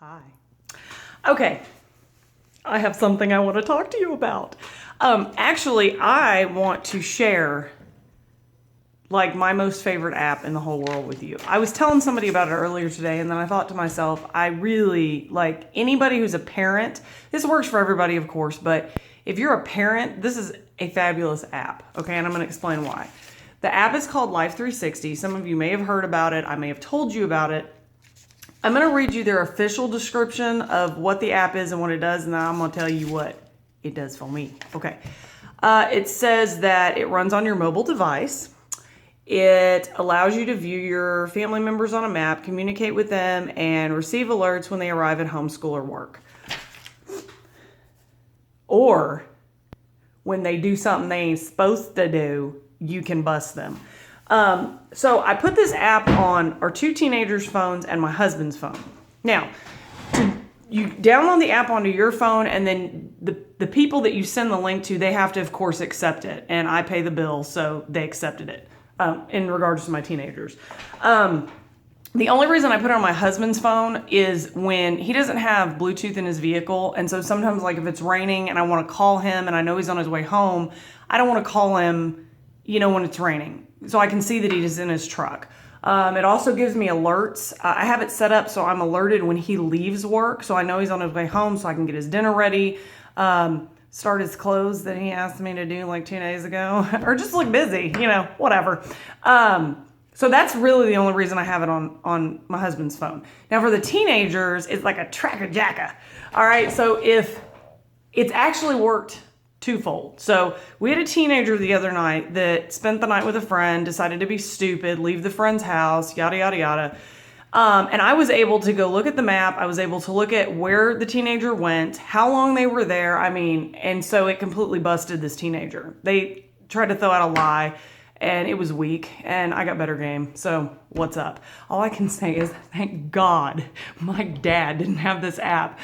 Hi. Okay, I have something I want to talk to you about. Actually, I want to share like my most favorite app in the whole world with you. I was telling somebody about it earlier today, and then I thought to myself, I really like anybody who's a parent. This works for everybody, of course, but if you're a parent, this is a fabulous app. Okay, and I'm going to explain why. The app is called Life 360. Some of you may have heard about it. I may have told you about it. I'm going to read you their official description of what the app is and what it does, and then I'm going to tell you what it does for me. Okay. It says that it runs on your mobile device. It allows you to view your family members on a map, communicate with them, and receive alerts when they arrive at home, school, or work. Or when they do something they ain't supposed to do, you can bust them. So I put this app on our two teenagers' phones and my husband's phone. Now, you download the app onto your phone, and then the people that you send the link to, they have to, of course, accept it. And I pay the bill, so they accepted it in regards to my teenagers. The only reason I put it on my husband's phone is when he doesn't have Bluetooth in his vehicle. And so sometimes, like if it's raining and I want to call him and I know he's on his way home, I don't want to call him, when it's raining. So I can see that he's in his truck. It also gives me alerts. I have it set up so I'm alerted when he leaves work. So I know he's on his way home, so I can get his dinner ready, start his clothes that he asked me to do like 2 days ago, or just look busy, whatever. So that's really the only reason I have it on my husband's phone. Now for the teenagers, it's like a tracker-jacka. All right, so if it's actually worked twofold. So we had a teenager the other night that spent the night with a friend, decided to be stupid, leave the friend's house, yada, yada, yada. And I was able to go look at the map. I was able to look at where the teenager went, how long they were there. And so it completely busted this teenager. They tried to throw out a lie, and it was weak, and I got better game. So what's up? All I can say is thank God my dad didn't have this app.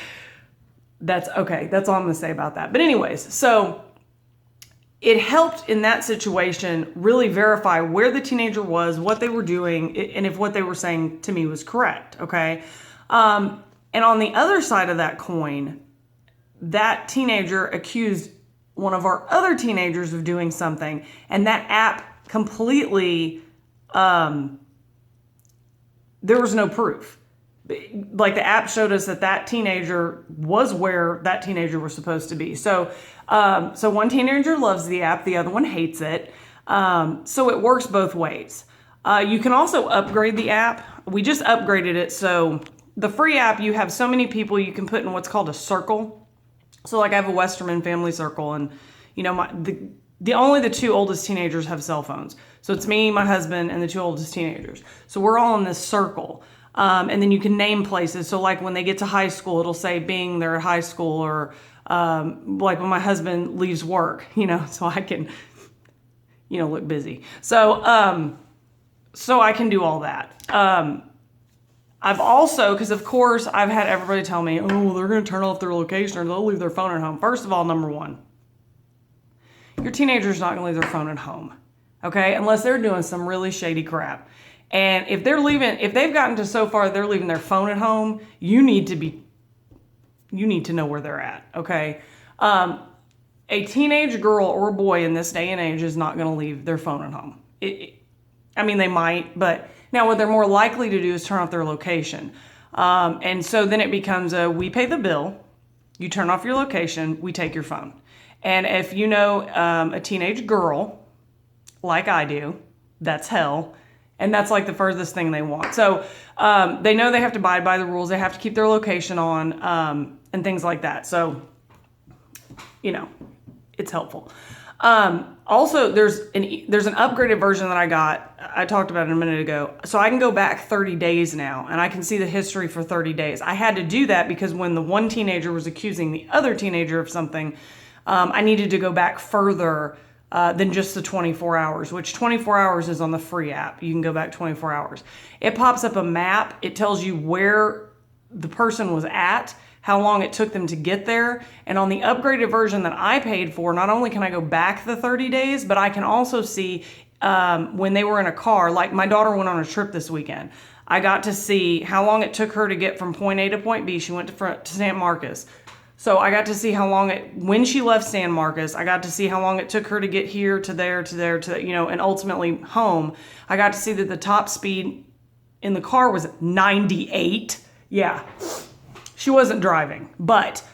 That's okay. That's all I'm going to say about that. But anyways, so it helped in that situation really verify where the teenager was, what they were doing, and if what they were saying to me was correct. Okay. And on the other side of that coin, that teenager accused one of our other teenagers of doing something, and that app completely, there was no proof. Like the app showed us that teenager was where that teenager was supposed to be. So one teenager loves the app, the other one hates it. So it works both ways. You can also upgrade the app. We just upgraded it. So the free app, you have so many people you can put in what's called a circle. So like I have a Westerman family circle, and only the two oldest teenagers have cell phones. So it's me, my husband, and the two oldest teenagers. So we're all in this circle. And then you can name places. So like when they get to high school, it'll say being they're at high school, or like when my husband leaves work, so I can, look busy. So I can do all that. I've also, because of course I've had everybody tell me, oh, they're going to turn off their location or they'll leave their phone at home. First of all, number one, your teenager's not going to leave their phone at home. Okay. Unless they're doing some really shady crap. And if they've gotten to so far they're leaving their phone at home, you need to know where they're at, okay? A teenage girl or boy in this day and age is not going to leave their phone at home. They might, but now what they're more likely to do is turn off their location. And so then it becomes we pay the bill, you turn off your location, we take your phone. And if a teenage girl, like I do, that's hell. And that's like the furthest thing they want. So they know they have to abide by the rules. They have to keep their location on and things like that. So, it's helpful. Also, there's an upgraded version that I got. I talked about it a minute ago. So I can go back 30 days now, and I can see the history for 30 days. I had to do that because when the one teenager was accusing the other teenager of something, I needed to go back further than just the 24 hours, which 24 hours is on the free app. You can go back 24 hours. It pops up a map. It tells you where the person was at, how long it took them to get there. And on the upgraded version that I paid for, not only can I go back the 30 days, but I can also see when they were in a car. Like my daughter went on a trip this weekend. I got to see how long it took her to get from point A to point B. She went to San Marcos. So I got to see how long when she left San Marcos, I got to see how long it took her to get here to there, to there, to, and ultimately home. I got to see that the top speed in the car was 98. Yeah, she wasn't driving. But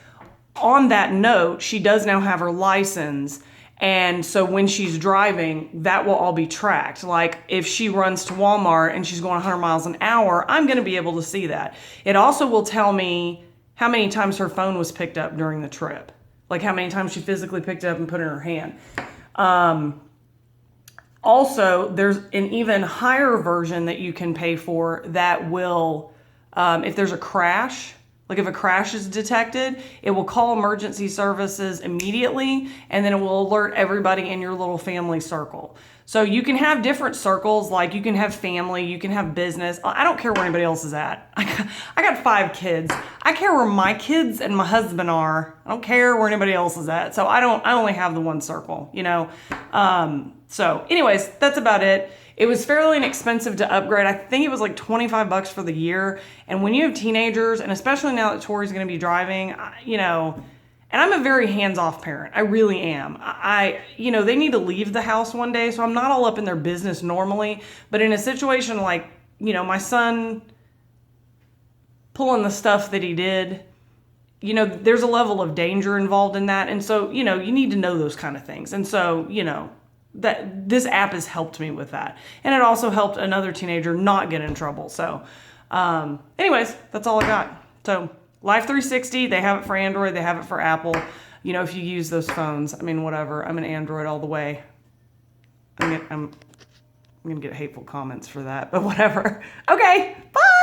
on that note, she does now have her license. And so when she's driving, that will all be tracked. Like if she runs to Walmart and she's going 100 miles an hour, I'm going to be able to see that. It also will tell me how many times her phone was picked up during the trip. Like how many times she physically picked it up and put it in her hand. Also, there's an even higher version that you can pay for that will, if there's a crash, like if a crash is detected, it will call emergency services immediately, and then it will alert everybody in your little family circle. So you can have different circles, like you can have family, you can have business. I don't care where anybody else is at. I got 5 kids. I care where my kids and my husband are. I don't care where anybody else is at. So I only have the one circle, So anyways, that's about it. It was fairly inexpensive to upgrade. I think it was like $25 for the year. And when you have teenagers, and especially now that Tori's going to be driving, and I'm a very hands-off parent. I really am. They need to leave the house one day, so I'm not all up in their business normally. But in a situation like, my son pulling the stuff that he did, there's a level of danger involved in that. And so, you need to know those kind of things. And so, that this app has helped me with that. And it also helped another teenager not get in trouble. So anyways, that's all I got. So Life 360, they have it for Android, they have it for Apple. If you use those phones, whatever. I'm an Android all the way. I'm gonna get hateful comments for that, but whatever. Okay, bye.